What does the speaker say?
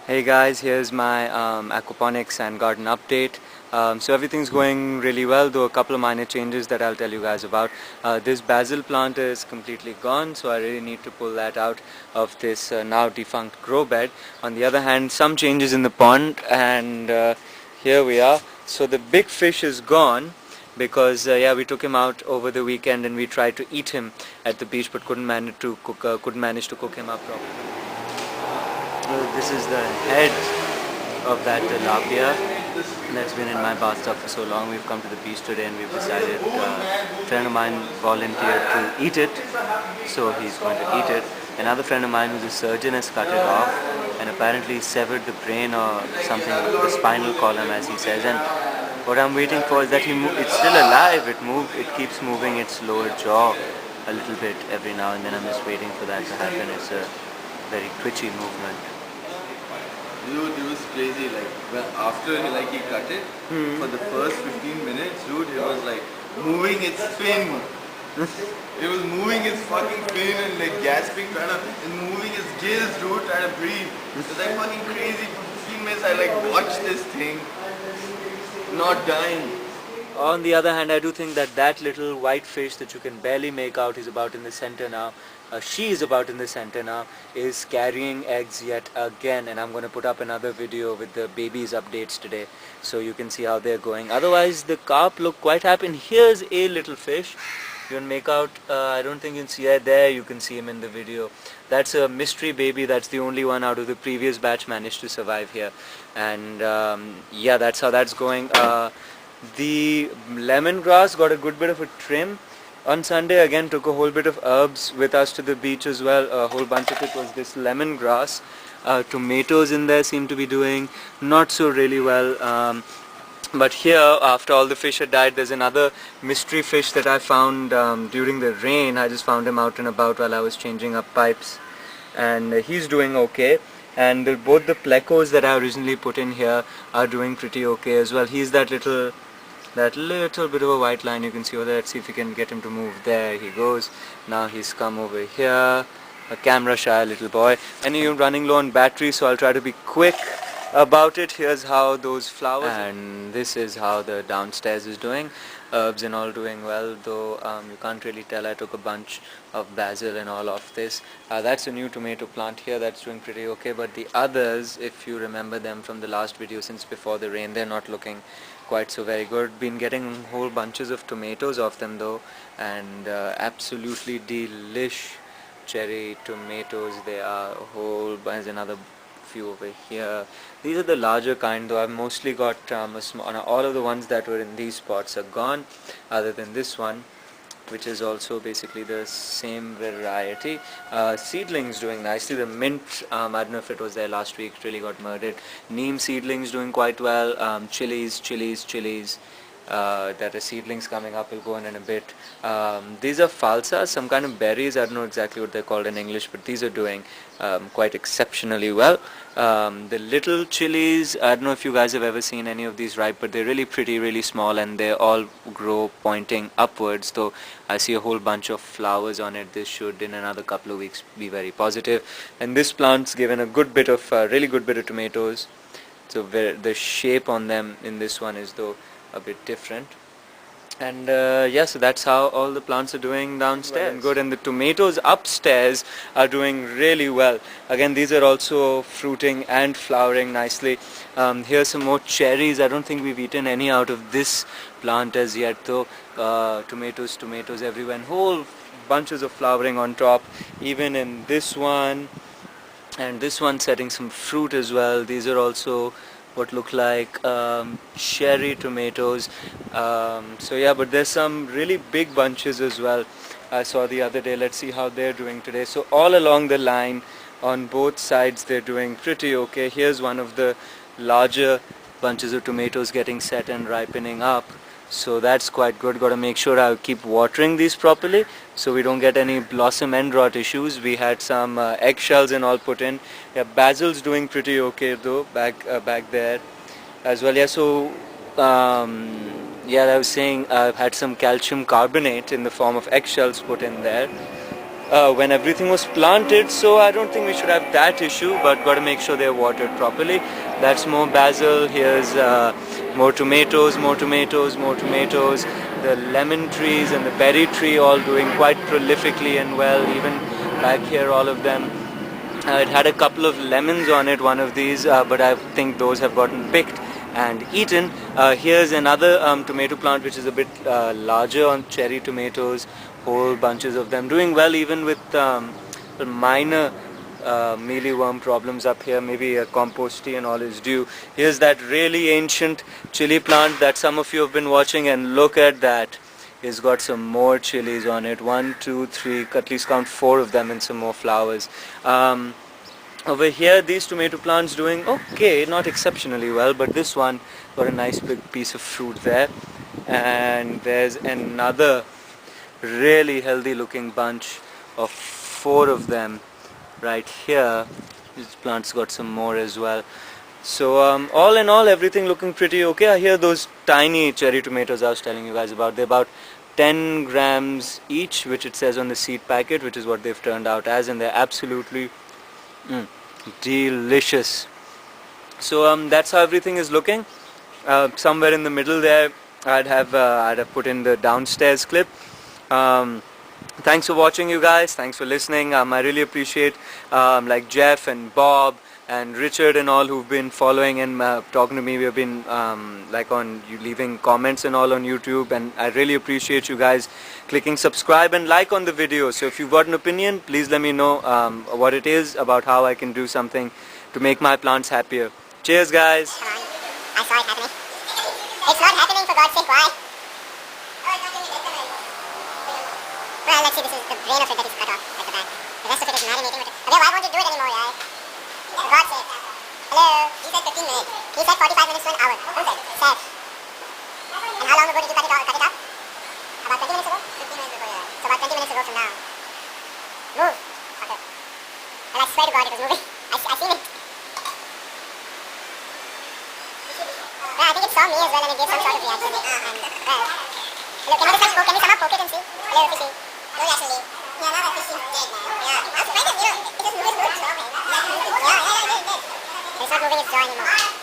Hey guys, here's my aquaponics and garden update. So everything's going really well, though a couple of minor changes that I'll tell you guys about. This basil plant is completely gone, so I really need to pull that out of this now defunct grow bed. On the other hand, some changes in the pond, and here we are. So the big fish is gone because we took him out over the weekend and we tried to eat him at the beach, but couldn't manage to cook him up properly. This is the head of that tilapia that's been in my bathtub for so long. We've come to the beach today and we've decided, a friend of mine volunteered to eat it, so he's going to eat it. Another friend of mine who's a surgeon has cut it off and apparently severed the brain or something, the spinal column as he says. And what I'm waiting for is that it's still alive, it keeps moving its lower jaw a little bit every now and then. I'm just waiting for that to happen. It's a very twitchy movement. Dude, it was crazy. After he cut it, for the first 15 minutes, dude, it was like moving its fin. It was moving its fucking fin and gasping, and moving its gills, dude, trying to breathe. It was fucking crazy. For 15 minutes, I watched this thing not dying. On the other hand, I do think that little white fish that you can barely make out is about in the center now. She is about in the center now, is carrying eggs yet again, and I'm going to put up another video with the babies updates today so you can see how they're going. Otherwise, the carp look quite happy. And here's a little fish. You can make out, I don't think you can see it there, you can see him in the video. That's a mystery baby. That's the only one out of the previous batch managed to survive here. And that's how that's going. The lemongrass got a good bit of a trim. On Sunday again took a whole bit of herbs with us to the beach as well. A whole bunch of it was this lemongrass. Tomatoes in there seem to be doing not so really well. But here, after all the fish had died, there's another mystery fish that I found during the rain. I just found him out and about while I was changing up pipes. And he's doing okay. And both the plecos that I originally put in here are doing pretty okay as well. He's that little bit of a white line you can see over there. Let's see if we can get him to move. There he goes. Now he's come over here. A camera shy little boy. And you're running low on battery, so I'll try to be quick about it. Here's how those flowers, and this is how the downstairs is doing. Herbs and all doing well, though you can't really tell. I took a bunch of basil and all of this. That's a new tomato plant here that's doing pretty okay, but the others, if you remember them from the last video since before the rain, they're not looking quite so very good. Been getting whole bunches of tomatoes off them though, and absolutely delish cherry tomatoes. They are a whole bunch. Another few over here. These are the larger kind though. I've mostly got all of the ones that were in these pots are gone, other than this one, which is also basically the same variety. Seedlings doing nicely. The mint, I don't know if it was there last week, really got murdered. Neem seedlings doing quite well. Chilies that are seedlings coming up. Will go in a bit. These are falsas, some kind of berries. I don't know exactly what they're called in English, but these are doing quite exceptionally well. The little chilies, I don't know if you guys have ever seen any of these ripe, but they're really pretty, really small, and they all grow pointing upwards. Though I see a whole bunch of flowers on it. This should in another couple of weeks be very positive. And this plant's given a good bit of really good bit of tomatoes. So the shape on them in this one is though a bit different. And so that's how all the plants are doing downstairs. Good. And the tomatoes upstairs are doing really well. Again, these are also fruiting and flowering nicely. Here's some more cherries. I don't think we've eaten any out of this plant as yet though. Tomatoes everywhere, and whole bunches of flowering on top, even in this one, and this one setting some fruit as well. These are also what look like cherry tomatoes. But there's some really big bunches as well I saw the other day. Let's see how they're doing today. So all along the line on both sides they're doing pretty okay. Here's one of the larger bunches of tomatoes getting set and ripening up, so that's quite good. Got to make sure I keep watering these properly so we don't get any blossom end rot issues. We had some eggshells and all put in. Basil's doing pretty okay though, back there as well. I was saying I've had some calcium carbonate in the form of eggshells put in there. when everything was planted, so I don't think we should have that issue, but got to make sure they're watered properly. That's more basil. Here's more tomatoes, more tomatoes, more tomatoes. The lemon trees and the berry tree all doing quite prolifically and well. Even back here, all of them. It had a couple of lemons on it, one of these, but I think those have gotten picked and eaten. Here's another tomato plant which is a bit larger on cherry tomatoes, whole bunches of them doing well, even with minor mealyworm problems up here. Maybe a compost tea and all is due. Here's that really ancient chili plant that some of you have been watching, and look at that. It's got some more chilies on it. 1, 2, 3, at least count 4 of them, and some more flowers. Over here, these tomato plants doing okay, not exceptionally well, but this one got a nice big piece of fruit there. And there's another really healthy looking bunch of 4 of them right here. This plant's got some more as well. So all in all, everything looking pretty okay. I hear those tiny cherry tomatoes I was telling you guys about. They're about 10 grams each, which it says on the seed packet, which is what they've turned out as, and they're absolutely delicious. So that's how everything is looking. Somewhere in the middle there, I'd have put in the downstairs clip. Thanks for watching, you guys. Thanks for listening. I really appreciate like Jeff and Bob and Richard and all who've been following and talking to me. We've been like on you leaving comments and all on YouTube, and I really appreciate you guys clicking subscribe and like on the video. So if you've got an opinion, please let me know what it is, about how I can do something to make my plants happier. Cheers, guys. Come on. I saw it happening. It's not happening, for God's sake. Why? Well, let's see, this is the brain of it that is cut off at the back. The rest of it is marinating with it. Okay, why won't you do it anymore, guys? For God's sake. Hello? He said 15 minutes. He said 45 minutes to an hour. Who said? Sept. And how long ago did you cut it up? About 20 minutes ago? 15 minutes ago, yeah. So about 20 minutes ago from now. Move. Okay. Well, I swear to God it was moving. I seen it. Well, I think it saw me as well and it gave some sort of reaction. And, well. Hello, can you somehow poke it and see? Hello, fishy. No reaction, Lee. Yeah, now that fishing's dead, man. Yeah. I'm surprised that, it just moved its jaw, man. Yeah, it did. It's not moving its jaw anymore.